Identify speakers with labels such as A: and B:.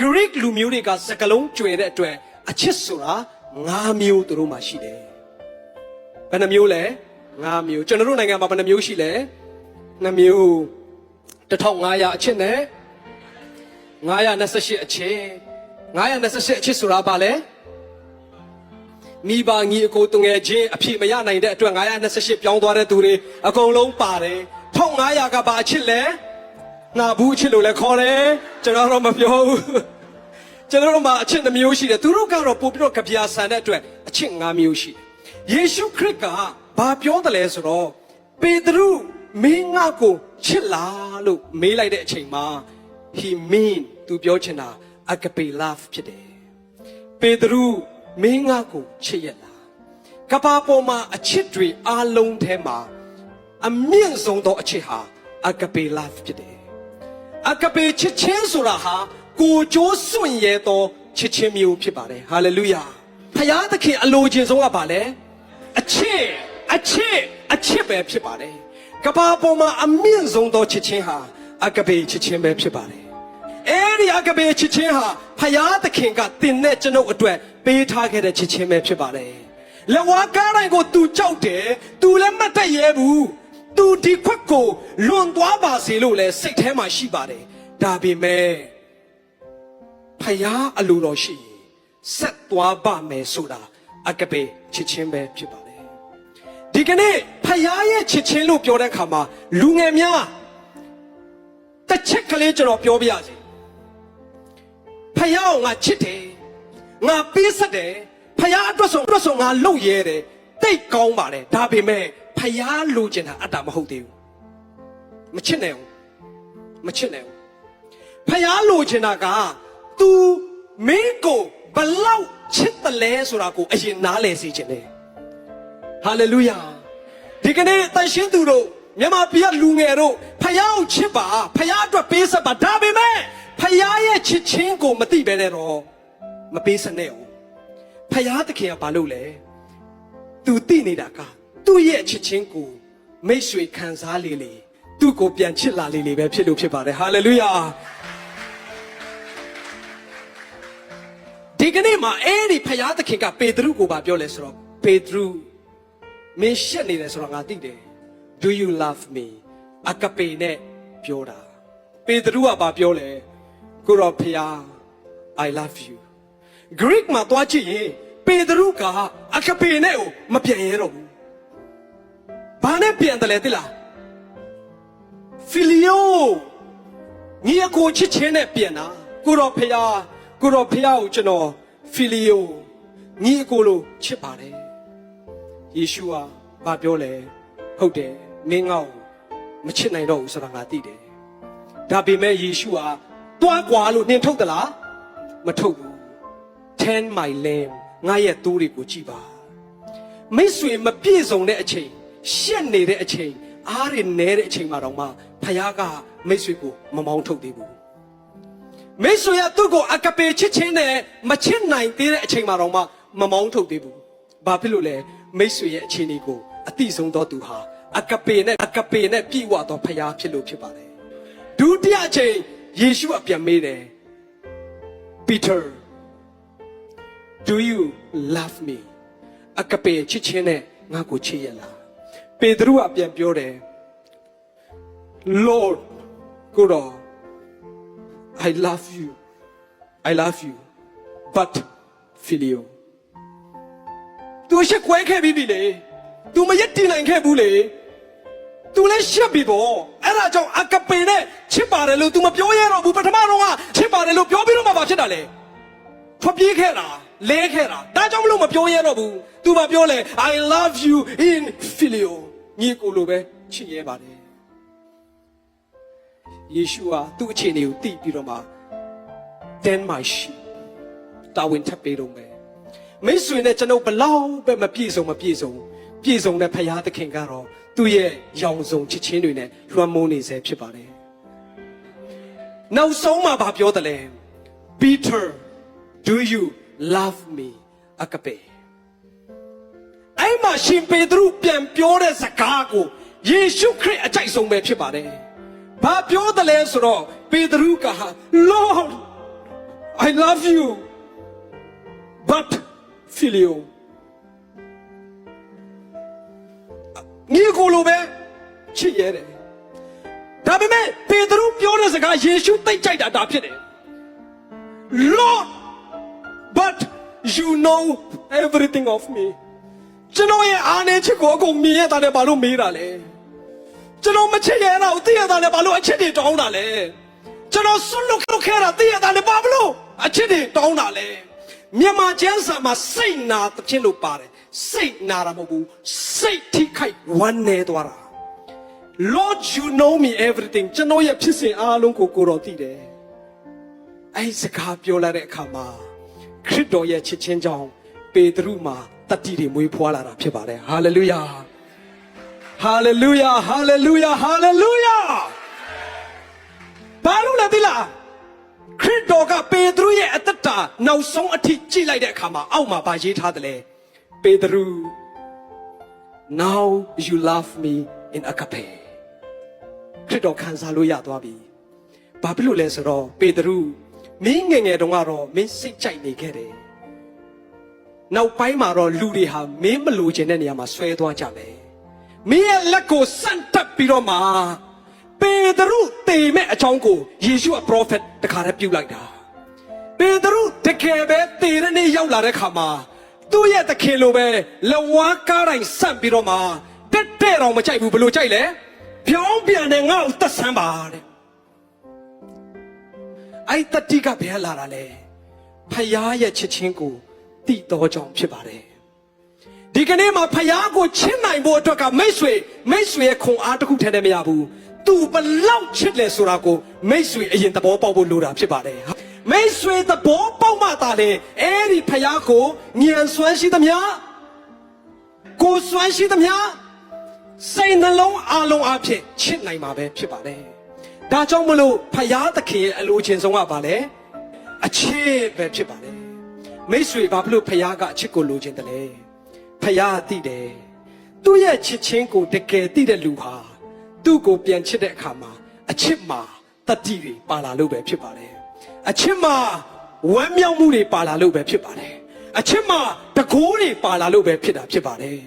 A: Greek လူမျိုးတွေကစကလုံးကျွယ်တဲ့အတွက်အချစ်ဆိုတာ9မျိုးသူတို့မှရှိတယ်ဘယ်နှမျိုးလဲ9မျိုးကျွန်တော်တို့နိုင်ငံမှာဘယ်နှမျိုးရှိလဲ2မျိုး1500အချစ်နဲ့928အချစ်928အချစ်ဆိုတာဘာလဲမိဘညီအကိုတငယ်ချင်းအဖြစ်မရနိုင်တဲ့အတွက်928ပြောင်းသွားတဲ့သူတွေအကုန်လုံးပါတယ်1500ကဘာအချစ်လဲငါဘူးအချစ်လို့လည်းခေါ်တယ်ကျွန်တော်တော့မပြောဘူးကျွန်တော်တို့မှာအချစ်2မျိုးရှိတယ်သူတို့ကတော့ပို့ပြီးတော့ကြပြာဆန်တဲ့အတွက်အချစ်5မျိုးရှိတယ်ယေရှုခရစ်ကဘာပြောတယ်လဲဆိုတော့ပေတရုမင်းငါ့ကိုချစ်လားလို့မေးလိုက်တဲ့အချိန်မှာ he mean သူပြောချင်တာ agape love ဖြစ်တယ်ပေတရုမင်းငါ့ကိုချစ်ရလားကဘာပေါ်မှာအချစ်တွေအားလုံးထဲမှာအမြင့်ဆုံးသောအချစ်ဟာ agape love ဖြစ်တယ် agape ချစ်ချင်းဆိုတာဟာကိုကြိုးစွန့်ရဲသောချစ်ချင်းမျိုးဖြစ်ပါတယ် hallelujah ဖယားသခင်အလိုချင်ဆုံးကဘာလဲအချစ်ပဲဖြစ်ပါတယ်ကဘာပေါ်မှာအမြင့်ဆုံးသောချစ်ချင်းဟာagape ချစ်ချင်းပဲဖြစ်ပါတယ်အဲ့ဒီagape ချစ်ချင်းဟာဖယားသခင်ကတင်တဲ့ကျွန်ုပ်အတွက်ပေးထားခဲ့တဲ့ချစ်ချင်းပဲဖြစ်ပါတယ်လက်ဝါးကားတိုင်းကို तू ကြောက်တယ် तू လည်းမတ်တက်ရဲဘူး तू ဒီခွက်ကိုလွန်သွားပါစေလို့လည်းစိတ်ထဲမှာရှိပါတယ်ဒါပေမဲ့ဖယားအလိုတော်ရှိရင်ဆက်သွားပါမယ်ဆိုတာagape ချစ်ချင်းပဲဖြစ်ပါတယ်ဒီကနေ့ဖယားရဲ့ချစ်ချင်းလို့ပြောတဲ့အခါမှာလူငယ်များတစ်ချက်ကလေးကျွန်တော်ပြောပြရစီဖယားကိုငါချစ်တယ်ငါပေးဆက်တယ်ဖယားအတွက်ဆိုငါလှုပ်ရဲတယ်တိတ်ကောင်းပါတယ်ဒါပေမဲ့ဖယားလိုချင်တာအတ္တမဟုတ်သေးဘူးမချစ်နိုင်ဘူးဖယားလိုချင်တာက तू မင်းကိုဘလောက်ချစ်တယ်လဲဆိုတာကိုအရင်နားလည်စေချင်တယ်ဟာလေလုယာဒီကနေ့တန်ရှင်းသူတို့မြန်မာပြည်ကလူငယ်တို့ဖယားကိုချစ်ပါဖယားအတွက်ပေးဆက်ပါဒါပေမဲ့ဖယားရဲ့ချစ်ချင်းကိုမသိဘဲနဲ့တော့မပေးစနဲ့ဘူးဖယားသခင်ကဘာလုပ်လဲသူသိနေတာကသူ့ရဲ့ချစ်ချင်းကိုမိတ်ဆွေခံစားလေသူ့ကိုပြန်ချစ်လာလေပဲဖြစ်လို့ဖြစ်ပါတယ်ဟာလေလုယာဒီကနေ့မှာအဲ့ဒီဖယားသခင်ကပေတရုကိုဘာပြောလဲဆိုတော့ပေတရုမင်းရှက်နေတယ်ဆိုတော့ငါသိတယ် Do you love me အကပေနဲ့ပြောတာပေတရုကဘာပြောလဲကိုရောဖယား I love you Greek မှာတွားကြည့်ရင်ပေတရုကအကပေနဲ့ကိုမပြန်ရတော့ဘူးဘာနဲ့ပြန်တယ်လဲသိလား Filio ညီအကိုချစ်ချင်းနဲ့ပြန်တာကိုရောဖယားကိုကျွန်တော် Filio ညီအကိုလိုချစ်ပါတယ်ယေရှုကဘာပြောလဲဟုတ်တယ်မင်းငါ့ကိုမချစ်နိုင်တော့ဘူးဆိုတာငါသိတယ်ဒါပေမဲ့ယေရှုကတွားကွာလို့နှင်ထုတ်သလားမထုတ်ဘူး Tend my lamb ငါရဲ့သိုးတွေကိုကြည့်ပါမိတ်ဆွေမပြည့်စုံတဲ့အချိန်ရှက်နေတဲ့အချိန်အားရနေတဲ့အချိန်မှာတော့မှဖခင်ကမိတ်ဆွေကိုမမောင်းထုတ်သေးဘူးမိတ်ဆွေကသူ့ကိုအကပေချစ်ချင်းနဲ့မချစ်နိုင်သေးတဲ့အချိန်မှာတော့မှမမောင်းထုတ်သေးဘူးဘာဖြစ်လို့လဲမိတ်ဆွေရဲ့အခြေအနေကိုအတိဆုံးသောသူဟာအကပေနဲ့ပြည့်ဝသောဖခင်ဖြစ်လို့ဖြစ်ပါတယ်ဒုတိယအချိန်ယေရှုအပြန်မေးတယ် Peter Do you love me အကပေချစ်ချင်းနဲ့ငါ့ကိုချစ်ရလားပေတရုအပြန်ပြောတယ် Lord ကိုတော် I love you but Filio तू ရှက်ကွဲခဲ့ပြီလေ तू မရက်တည်နိုင်ခဲ့ဘူးလေ तू လည်းရှက်ပြီပေါ့အဲ့ဒါကြောင့်အကပေနဲ့ချစ်ပါတယ်လို့ तू မပြောရတော့ဘူးပထမတော့ကချစ်ပါတယ်လို့ပြောပြီးတော့မှဘာဖြစ်တာလဲထွက်ပြေးခဲ့တာလဲခဲ့တာဒါကြောင့်မလို့မပြောရတော့ဘူး तू မပြောလဲ I love you in Filio ညီကိုလိုပဲချစ်ရဲပါတယ်ယေရှုဟာသူ့အခြေအနေကိုသိပြီးတော့မှ Tend my sheep တာဝန်ထပ်ပေးတော့မယ်မိတ်ဆွေနဲ့ကျွန်တော်ဘလောက်ပဲမပြည့်စုံတဲ့ဖယားသခင်ကတော့သူ့ရဲ့ရောင်စုံချစ်ချင်းတွေနဲ့လွှမ်းမိုးနေစေဖြစ်ပါတယ်နောက်ဆုံးမှာပြောတယ်လဲ Peter do you love me အကပေအဲ့မှာရှင်ပေတရုပြန်ပြောတဲ့စကားကိုယေရှုခရစ်အကြိုက်ဆုံးပဲဖြစ်ပါတယ်ဘာပြောတယ်လဲဆိုတော့ပေတရုကဟာ Lord I love you but filio ညီကိုလိုပဲချစ်ရတယ်ဒါပေမဲ့ပေတရုပြောတဲ့စကားယေရှုသိကြိုက်တာဒါဖြစ်တယ် Lord but you know everything of me ကျွန်တော်ရဲ့အားနည်းချက်ကိုအကုန်မြင်ရတာနဲ့ဘာလို့မေးတာလဲကျွန်တော်မချစ်ရတာကိုသိရတာနဲ့ဘာလို့အချစ်တွေတောင်းတာလဲကျွန်တော်ဆွလွတ်ခဲ့တာသိရတာနဲ့ဘာလို့အချစ်တွေတောင်းတာလဲမြန်မာကျမ်းစာမှာစိတ်နာသဖြင့်လို့ပါတယ်စိတ်နာတာမဟုတ်ဘူးစိတ်ထိခိုက်ဝမ်းနည်းသွားတာ Lord you know me everything ကျွန်တော်ရဲ့ဖြစ်စဉ်အားလုံးကိုကိုတော်သိတယ်အဲ့စကားပြောလာတဲ့အခါမှာခရစ်တော်ရဲ့ချစ်ချင်းကြောင့်ပေတရုမှာတတိတွေမွေးဖွားလာတာဖြစ်ပါတယ်ဟာလေလုယာဟာလေလုယာဟာလေလုယာဟာလေလုယာဘာလို့လဲဒီလားခရစ်တော်ကပေတရုရဲ့အသက်တာနောက်ဆုံးအထိကြည့်လိုက်တဲ့အခါမှာအောက်မှာဗာရေးထားတယ်လေပေတရု now you love me in agape ခရစ်တော်ခံစားလို့ရသွားပြီဘာဖြစ်လို့လဲဆိုတော့ပေတရုမင်းငယ်ငယ်တုန်းကတော့မင်းစိတ်ကြိုက်နေခဲ့တယ်နောက်ပိုင်းမှာတော့လူတွေဟာမင်းမလိုချင်တဲ့နေရာမှာဆွဲသွားကြတယ်မင်းရဲ့လက်ကိုဆန့်တက်ပြီးတော့မှပေတရုတေမဲ့အကြောင်းကိုယေရှုအပရောဖက်တခါတည်းပြုလိုက်တာပေတရုတကယ်ပဲတေတဲ့နေ့ရောက်လာတဲ့ခါမှာသူ့ရဲ့သခင်လိုပဲလဝါကားတိုင်းဆန့်ပြီးတော့မှတက်တဲ့တော့မကြိုက်ဘူးဘလို့ကြိုက်လဲပြောင်းပြန်တဲ့ငါ့ကိုသက်ဆန်းပါတဲ့အဲ့တတိကဘယ်လာတာလဲဖယားရဲ့ချစ်ချင်းကိုတည်တော်ကြောင့်ဖြစ်ပါတယ်ဒီကနေ့မှာဖယားကိုချစ်နိုင်ဖို့အတွက်ကမိတ်ဆွေရဲ့ခွန်အားတစ်ခုထဲနဲ့မရဘူးသူဘလောက်ချစ်လဲဆိုတာကိုမိတ်ဆွေအရင်သဘောပေါက်ဖို့လိုတာဖြစ်ပါတယ်မိတ်ဆွေသဘောပေါက်မှသာလေအဲ့ဒီဖယားကိုဉာဏ်စွမ်းရှိသမျှကိုယ်စွမ်းရှိသမျှစိတ်နှလုံးအလုံးအဖြစ်ချစ်နိုင်မှာပဲဖြစ်ပါတယ်ဒါကြောင့်မလို့ဖယားသခင်ရဲ့အလိုချင်ဆုံးကဘာလဲအချစ်ပဲဖြစ်ပါတယ်မိတ်ဆွေဘာဖြစ်လို့ဖယားကအချစ်ကိုလိုချင်တယ်လဲဖယားသိတယ်သူ့ရဲ့ချစ်ချင်းကိုတကယ်သိတဲ့လူဟာသူ့ကိုပြန်ချစ်တဲ့အခါမှာအချစ်မှာတတိတွေပါလာလို့ပဲဖြစ်ပါတယ်အချစ်မှာဝမ်းမြောက်မှုတွေပါလာလို့ပဲဖြစ်ပါတယ်အချစ်မှာတကိုးတွေပါလာလို့ပဲဖြစ်တာဖြစ်ပါတယ်